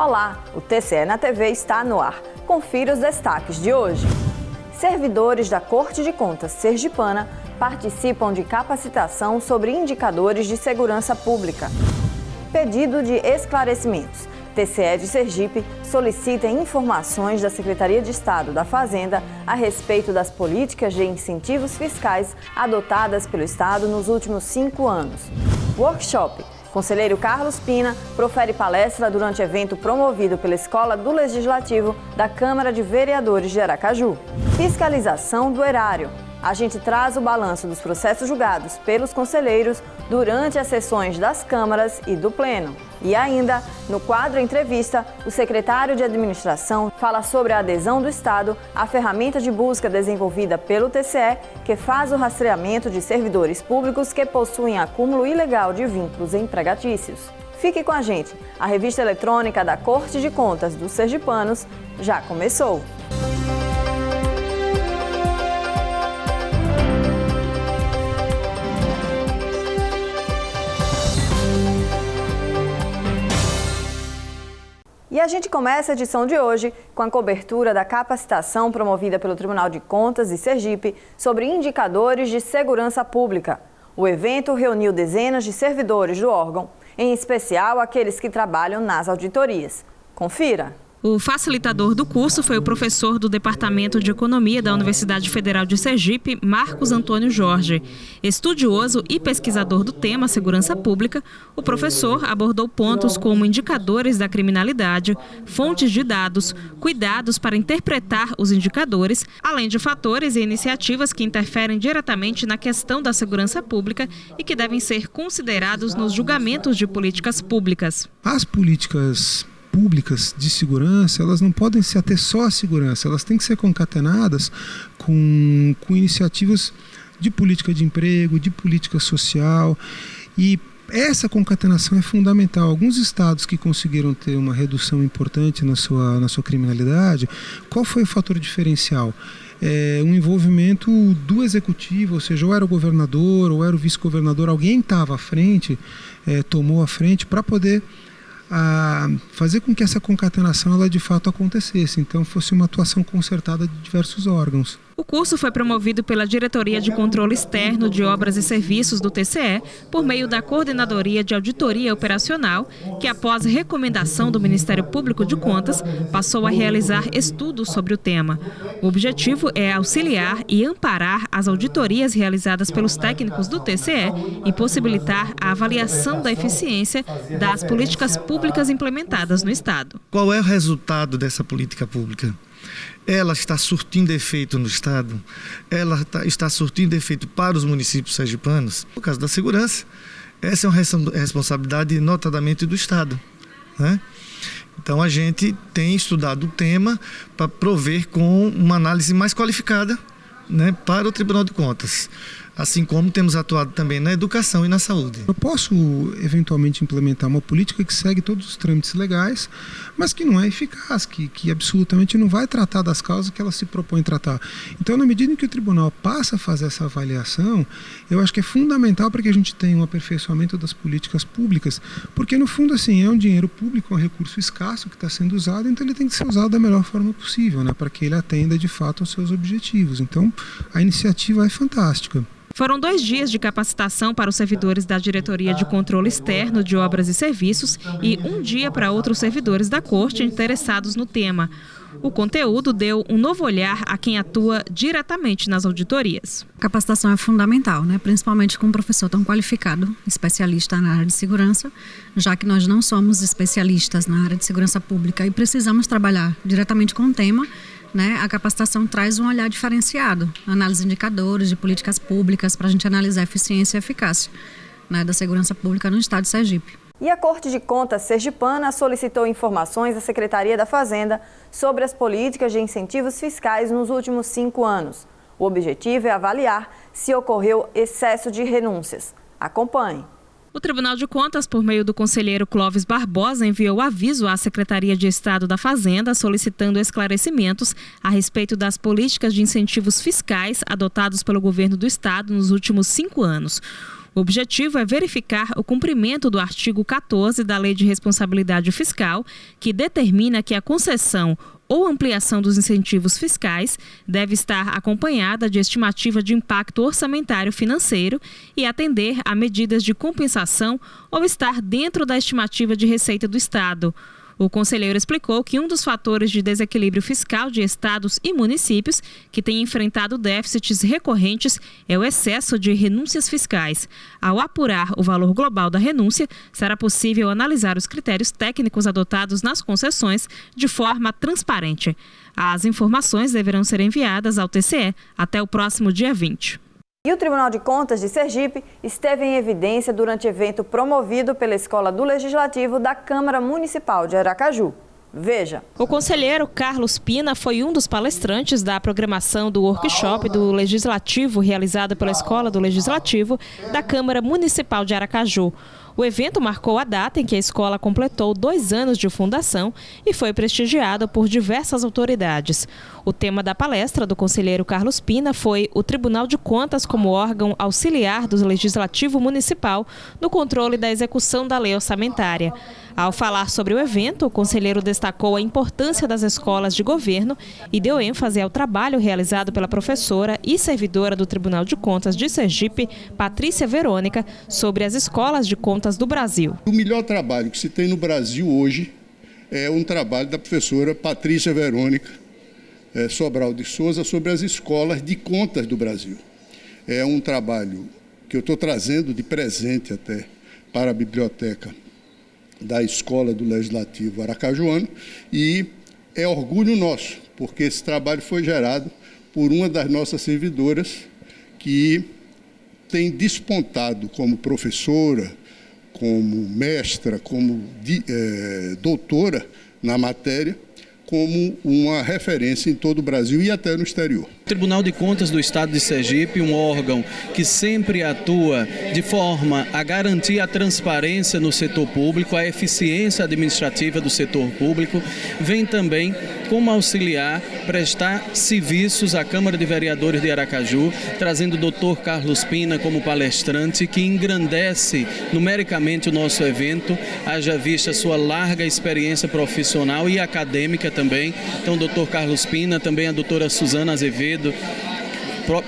Olá, o TCE na TV está no ar. Confira os destaques de hoje. Servidores da Corte de Contas sergipana participam de capacitação sobre indicadores de segurança pública. Pedido de esclarecimentos. TCE de Sergipe solicita informações da Secretaria de Estado da Fazenda a respeito das políticas de incentivos fiscais adotadas pelo Estado nos últimos 5 anos. Workshop. Conselheiro Carlos Pina profere palestra durante evento promovido pela Escola do Legislativo da Câmara de Vereadores de Aracaju. Fiscalização do erário. A gente traz o balanço dos processos julgados pelos conselheiros durante as sessões das câmaras e do Pleno. E ainda, no quadro Entrevista, o secretário de Administração fala sobre a adesão do Estado à ferramenta de busca desenvolvida pelo TCE, que faz o rastreamento de servidores públicos que possuem acúmulo ilegal de vínculos empregatícios. Fique com a gente, a revista eletrônica da Corte de Contas dos Sergipanos já começou. E a gente começa a edição de hoje com a cobertura da capacitação promovida pelo Tribunal de Contas de Sergipe sobre indicadores de segurança pública. O evento reuniu dezenas de servidores do órgão, em especial aqueles que trabalham nas auditorias. Confira! O facilitador do curso foi o professor do Departamento de Economia da Universidade Federal de Sergipe, Marcos Antônio Jorge. Estudioso e pesquisador do tema segurança pública, o professor abordou pontos como indicadores da criminalidade, fontes de dados, cuidados para interpretar os indicadores, além de fatores e iniciativas que interferem diretamente na questão da segurança pública e que devem ser considerados nos julgamentos de políticas públicas. As políticas públicas de segurança, elas não podem se ater só à segurança, elas têm que ser concatenadas com iniciativas de política de emprego, de política social, e essa concatenação é fundamental. Alguns estados que conseguiram ter uma redução importante na sua criminalidade, qual foi o fator diferencial? Um envolvimento do executivo, ou seja, ou era o governador, ou era o vice-governador, alguém estava à frente, tomou a frente para poder fazer com que essa concatenação ela de fato acontecesse, então fosse uma atuação concertada de diversos órgãos. O curso foi promovido pela Diretoria de Controle Externo de Obras e Serviços do TCE por meio da Coordenadoria de Auditoria Operacional, que após recomendação do Ministério Público de Contas, passou a realizar estudos sobre o tema. O objetivo é auxiliar e amparar as auditorias realizadas pelos técnicos do TCE e possibilitar a avaliação da eficiência das políticas públicas implementadas no Estado. Qual é o resultado dessa política pública? Ela está surtindo efeito no Estado? Ela está surtindo efeito para os municípios sergipanos? No caso da segurança, essa é uma responsabilidade notadamente do Estado, né? Então a gente tem estudado o tema para prover com uma análise mais qualificada, né, para o Tribunal de Contas. Assim como temos atuado também na educação e na saúde. Eu posso, eventualmente, implementar uma política que segue todos os trâmites legais, mas que não é eficaz, que absolutamente não vai tratar das causas que ela se propõe tratar. Então, na medida em que o tribunal passa a fazer essa avaliação, eu acho que é fundamental para que a gente tenha um aperfeiçoamento das políticas públicas, porque, no fundo, assim, é um dinheiro público, um recurso escasso que está sendo usado, então ele tem que ser usado da melhor forma possível, né, para que ele atenda, de fato, aos seus objetivos. Então, a iniciativa é fantástica. Foram 2 dias de capacitação para os servidores da Diretoria de Controle Externo de Obras e Serviços e 1 dia para outros servidores da Corte interessados no tema. O conteúdo deu um novo olhar a quem atua diretamente nas auditorias. A capacitação é fundamental, né? Principalmente com um professor tão qualificado, especialista na área de segurança, já que nós não somos especialistas na área de segurança pública e precisamos trabalhar diretamente com o tema. Né, a capacitação traz um olhar diferenciado, análise de indicadores, de políticas públicas, para a gente analisar a eficiência e a eficácia, né, da segurança pública no estado de Sergipe. E a Corte de Contas sergipana solicitou informações à Secretaria da Fazenda sobre as políticas de incentivos fiscais nos últimos 5 anos. O objetivo é avaliar se ocorreu excesso de renúncias. Acompanhe. O Tribunal de Contas, por meio do conselheiro Clóvis Barbosa, enviou aviso à Secretaria de Estado da Fazenda solicitando esclarecimentos a respeito das políticas de incentivos fiscais adotados pelo governo do Estado nos últimos 5 anos. O objetivo é verificar o cumprimento do artigo 14 da Lei de Responsabilidade Fiscal, que determina que a concessão ou ampliação dos incentivos fiscais deve estar acompanhada de estimativa de impacto orçamentário financeiro e atender a medidas de compensação ou estar dentro da estimativa de receita do Estado. O conselheiro explicou que um dos fatores de desequilíbrio fiscal de estados e municípios que têm enfrentado déficits recorrentes é o excesso de renúncias fiscais. Ao apurar o valor global da renúncia, será possível analisar os critérios técnicos adotados nas concessões de forma transparente. As informações deverão ser enviadas ao TCE até o próximo dia 20. E o Tribunal de Contas de Sergipe esteve em evidência durante evento promovido pela Escola do Legislativo da Câmara Municipal de Aracaju. Veja. O conselheiro Carlos Pina foi um dos palestrantes da programação do workshop do Legislativo realizado pela Escola do Legislativo da Câmara Municipal de Aracaju. O evento marcou a data em que a escola completou 2 anos de fundação e foi prestigiado por diversas autoridades. O tema da palestra do conselheiro Carlos Pina foi o Tribunal de Contas como órgão auxiliar do Legislativo Municipal no controle da execução da lei orçamentária. Ao falar sobre o evento, o conselheiro destacou a importância das escolas de governo e deu ênfase ao trabalho realizado pela professora e servidora do Tribunal de Contas de Sergipe, Patrícia Verônica, sobre as escolas de contas do Brasil. O melhor trabalho que se tem no Brasil hoje é um trabalho da professora Patrícia Verônica Sobral de Souza sobre as escolas de contas do Brasil. É um trabalho que eu estou trazendo de presente até para a biblioteca da Escola do Legislativo Aracajuano e é orgulho nosso, porque esse trabalho foi gerado por uma das nossas servidoras que tem despontado como professora, como mestra, como doutora na matéria, como uma referência em todo o Brasil e até no exterior. O Tribunal de Contas do Estado de Sergipe, um órgão que sempre atua de forma a garantir a transparência no setor público, a eficiência administrativa do setor público, vem também como auxiliar, prestar serviços à Câmara de Vereadores de Aracaju, trazendo o Dr. Carlos Pina como palestrante, que engrandece numericamente o nosso evento, haja vista sua larga experiência profissional e acadêmica também. Então, o Dr. Carlos Pina, também a doutora Suzana Azevedo,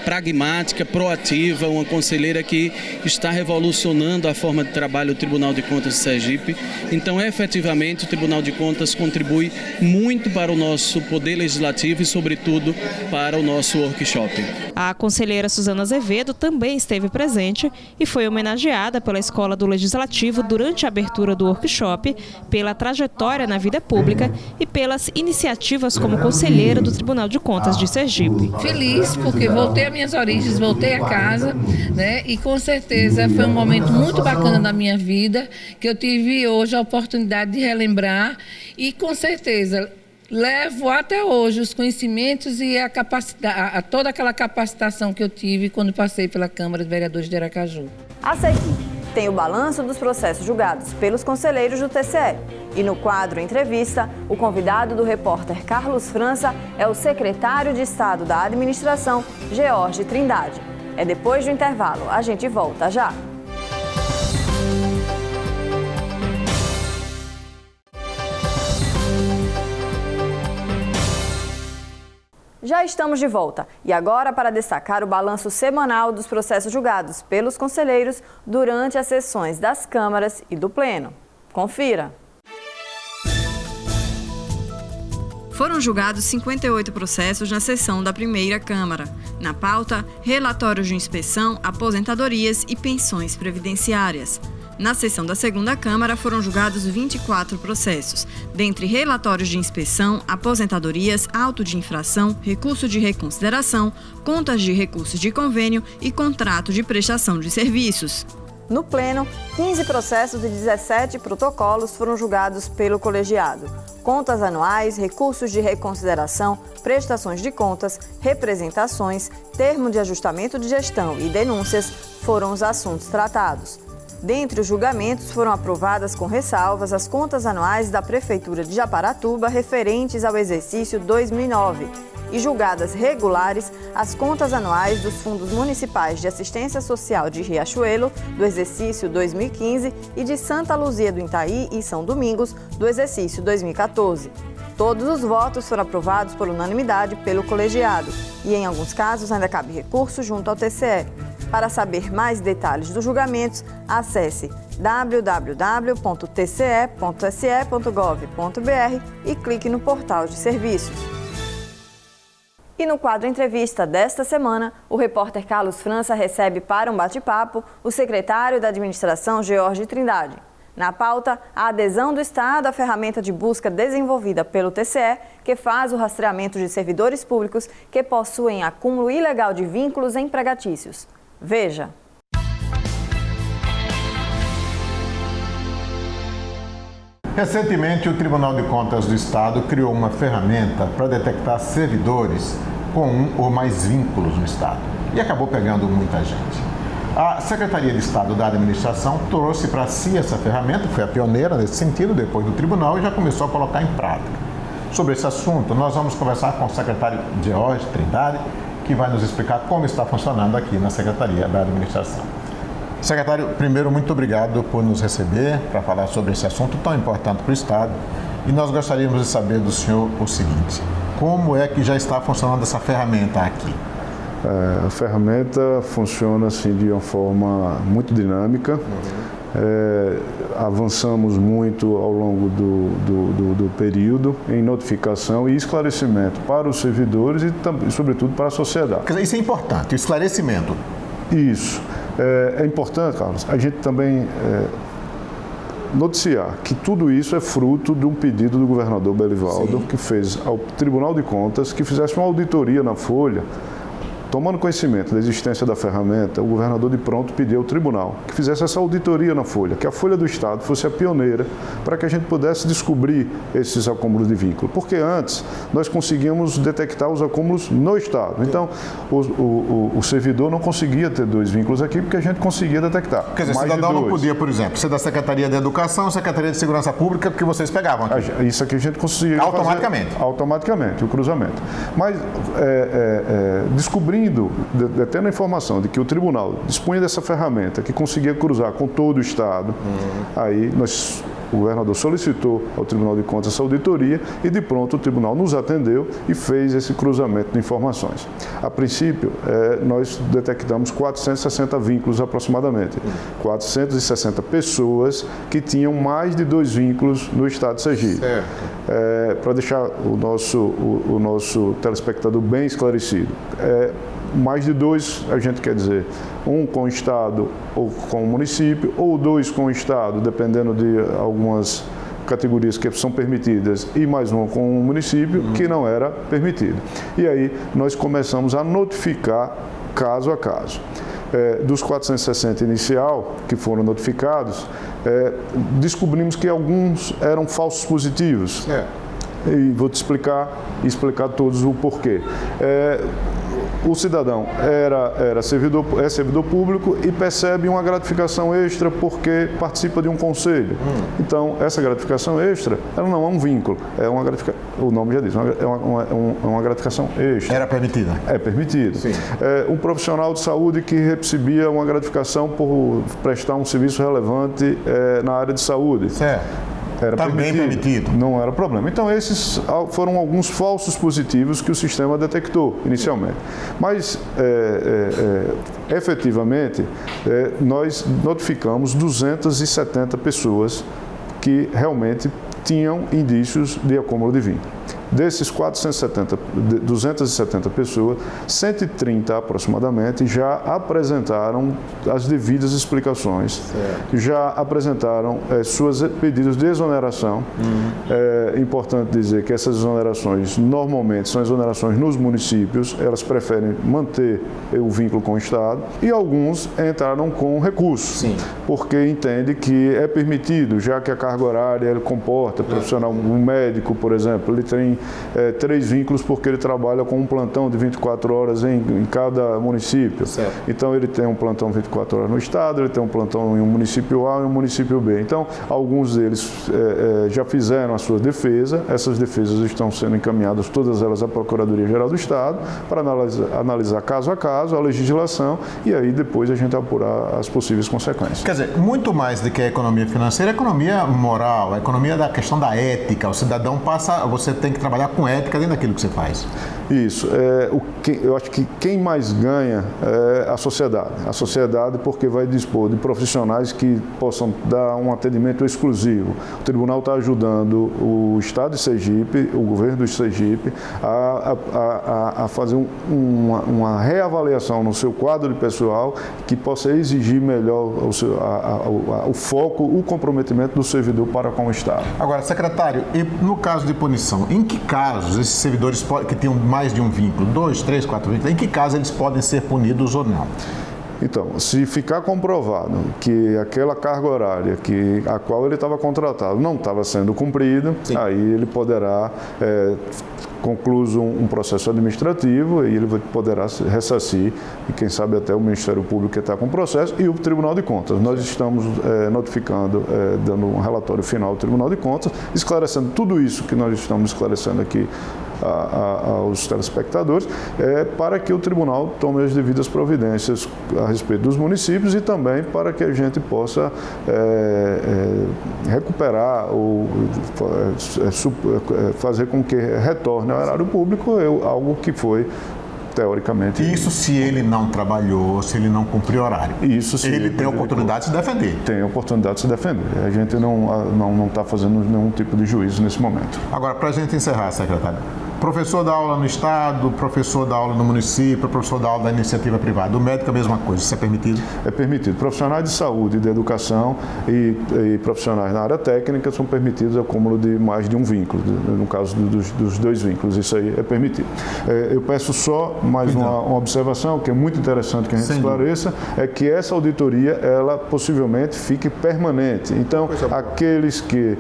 pragmática, proativa, uma conselheira que está revolucionando a forma de trabalho do Tribunal de Contas de Sergipe. Então, efetivamente, o Tribunal de Contas contribui muito para o nosso poder legislativo e, sobretudo, para o nosso workshop. A conselheira Suzana Azevedo também esteve presente e foi homenageada pela Escola do Legislativo durante a abertura do workshop, pela trajetória na vida pública e pelas iniciativas como conselheira do Tribunal de Contas de Sergipe. Feliz porque voltei às minhas origens, voltei a casa, né? E com certeza foi um momento muito bacana na minha vida, que eu tive hoje a oportunidade de relembrar e com certeza levo até hoje os conhecimentos e a capacidade, toda aquela capacitação que eu tive quando passei pela Câmara de Vereadores de Aracaju. A seguir, tem o balanço dos processos julgados pelos conselheiros do TCE. E no quadro Entrevista, o convidado do repórter Carlos França é o secretário de Estado da Administração, George Trindade. É depois do intervalo. A gente volta já. Já estamos de volta e agora para destacar o balanço semanal dos processos julgados pelos conselheiros durante as sessões das câmaras e do Pleno. Confira! Foram julgados 58 processos na sessão da primeira Câmara. Na pauta, relatórios de inspeção, aposentadorias e pensões previdenciárias. Na sessão da segunda Câmara foram julgados 24 processos, dentre relatórios de inspeção, aposentadorias, auto de infração, recurso de reconsideração, contas de recursos de convênio e contrato de prestação de serviços. No Pleno, 15 processos e 17 protocolos foram julgados pelo colegiado. Contas anuais, recursos de reconsideração, prestações de contas, representações, termo de ajustamento de gestão e denúncias foram os assuntos tratados. Dentre os julgamentos, foram aprovadas com ressalvas as contas anuais da Prefeitura de Japaratuba referentes ao exercício 2009 e julgadas regulares as contas anuais dos Fundos Municipais de Assistência Social de Riachuelo, do exercício 2015, e de Santa Luzia do Itaí e São Domingos, do exercício 2014. Todos os votos foram aprovados por unanimidade pelo colegiado e, em alguns casos, ainda cabe recurso junto ao TCE. Para saber mais detalhes dos julgamentos, acesse www.tce.se.gov.br e clique no portal de serviços. E no quadro Entrevista desta semana, o repórter Carlos França recebe para um bate-papo o secretário da Administração, George Trindade. Na pauta, a adesão do Estado à ferramenta de busca desenvolvida pelo TCE, que faz o rastreamento de servidores públicos que possuem acúmulo ilegal de vínculos empregatícios. Veja. Recentemente, o Tribunal de Contas do Estado criou uma ferramenta para detectar servidores com um ou mais vínculos no Estado e acabou pegando muita gente. A Secretaria de Estado da Administração trouxe para si essa ferramenta, foi a pioneira nesse sentido, depois do Tribunal, e já começou a colocar em prática. Sobre esse assunto, nós vamos conversar com o secretário George Trindade, que vai nos explicar como está funcionando aqui na Secretaria da Administração. Secretário, primeiro, muito obrigado por nos receber para falar sobre esse assunto tão importante para o Estado. E nós gostaríamos de saber do senhor o seguinte: como é que já está funcionando essa ferramenta aqui? A ferramenta funciona assim de uma forma muito dinâmica. Avançamos muito ao longo do período em notificação e esclarecimento para os servidores e, sobretudo, para a sociedade. Quer dizer, isso é importante, o esclarecimento. Isso. É importante, Carlos, a gente também noticiar que tudo isso é fruto de um pedido do governador Belivaldo, que fez ao Tribunal de Contas que fizesse uma auditoria na Folha. Tomando conhecimento da existência da ferramenta, o governador de pronto pediu ao tribunal que fizesse essa auditoria na Folha, que a Folha do Estado fosse a pioneira para que a gente pudesse descobrir esses acúmulos de vínculo. Porque antes nós conseguíamos detectar os acúmulos no Estado. Então, o servidor não conseguia ter dois vínculos aqui porque a gente conseguia detectar. Quer dizer, o cidadão não podia, por exemplo, ser da Secretaria de Educação, Secretaria de Segurança Pública, que vocês pegavam aqui. Isso aqui a gente conseguia automaticamente. Fazer automaticamente, o cruzamento. Mas descobrindo, tendo a informação de que o tribunal dispunha dessa ferramenta que conseguia cruzar com todo o Estado, aí o governador solicitou ao Tribunal de Contas essa auditoria e, de pronto, o tribunal nos atendeu e fez esse cruzamento de informações. A princípio, nós detectamos 460 vínculos aproximadamente, 460 pessoas que tinham mais de 2 vínculos no Estado de Sergipe. Para deixar o nosso telespectador bem esclarecido, mais de 2, a gente quer dizer, um com o Estado ou com o município, ou 2 com o Estado, dependendo de algumas categorias que são permitidas, e mais um com o município, que não era permitido. E aí nós começamos a notificar caso a caso. Dos 460 inicial que foram notificados, descobrimos que alguns eram falsos positivos. E vou te explicar todos o porquê. O cidadão é servidor público e percebe uma gratificação extra porque participa de um conselho. Então, essa gratificação extra, ela não é um vínculo, o nome já diz, é uma gratificação extra. Era permitida? É permitido. Um profissional de saúde que recebia uma gratificação por prestar um serviço relevante na área de saúde. Era também permitido. Não era problema. Então, esses foram alguns falsos positivos que o sistema detectou inicialmente. Mas, efetivamente, nós notificamos 270 pessoas que realmente tinham indícios de acúmulo de vínculo. Desses 270 pessoas, 130 aproximadamente já apresentaram as devidas explicações, já apresentaram seus pedidos de exoneração. É importante dizer que essas exonerações normalmente são exonerações nos municípios, elas preferem manter o vínculo com o Estado, e alguns entraram com recurso, porque entende que é permitido, já que a carga horária ele comporta, profissional, um médico, por exemplo, ele tem 3 vínculos porque ele trabalha com um plantão de 24 horas em cada município. Certo. Então ele tem um plantão 24 horas no estado, ele tem um plantão em um município A e um município B. Então alguns deles já fizeram a sua defesa, essas defesas estão sendo encaminhadas, todas elas à Procuradoria-Geral do Estado, para analisar caso a caso a legislação e aí depois a gente apurar as possíveis consequências. Quer dizer, muito mais do que a economia financeira, a economia moral, a economia da questão da ética. O cidadão você tem que trabalhar com ética dentro daquilo que você faz. Isso. Eu acho que quem mais ganha é a sociedade. A sociedade porque vai dispor de profissionais que possam dar um atendimento exclusivo. O tribunal está ajudando o Estado de Sergipe, o governo do Sergipe, a fazer uma reavaliação no seu quadro de pessoal que possa exigir melhor o foco, o comprometimento do servidor para com o Estado. Agora, secretário, e no caso de punição, em que casos esses servidores que tenham mais de um vínculo, 2, 3, 4 vínculos, em que casos eles podem ser punidos ou não? Então, se ficar comprovado que aquela carga horária a qual ele estava contratado não estava sendo cumprida, sim, aí ele poderá concluso um processo administrativo e ele poderá ressarcir e quem sabe até o Ministério Público que está com o processo e o Tribunal de Contas. Nós estamos notificando, dando um relatório final ao Tribunal de Contas, esclarecendo tudo isso que nós estamos esclarecendo aqui aos telespectadores, para que o tribunal tome as devidas providências a respeito dos municípios e também para que a gente possa recuperar ou fazer com que retorne ao erário público algo que foi teoricamente. Isso se ele não trabalhou, se ele não cumpriu horário. Isso se ele tem a oportunidade de se defender. Tem a oportunidade de se defender. A gente não está fazendo nenhum tipo de juízo nesse momento. Agora, para a gente encerrar, secretário, professor dá aula no Estado, professor dá aula no município, professor dá aula da iniciativa privada. O médico é a mesma coisa, isso é permitido? É permitido. Profissionais de saúde e de educação e profissionais na área técnica são permitidos o acúmulo de mais de um vínculo, no caso dos 2 vínculos, isso aí é permitido. Eu peço só mais uma observação, que é muito interessante que a gente esclareça, é que essa auditoria, ela possivelmente fique permanente. Então, aqueles que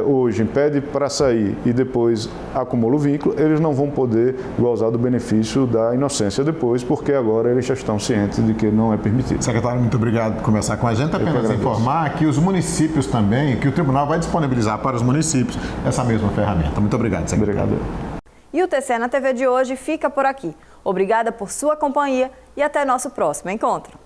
hoje pedem para sair e depois acumulam o vínculo, eles não vão poder gozar do benefício da inocência depois, porque agora eles já estão cientes de que não é permitido. Secretário, muito obrigado por conversar com a gente. Apenas informar que os municípios também, que o tribunal vai disponibilizar para os municípios essa mesma ferramenta. Muito obrigado, secretário. Obrigado. E o TCE na TV de hoje fica por aqui. Obrigada por sua companhia e até nosso próximo encontro.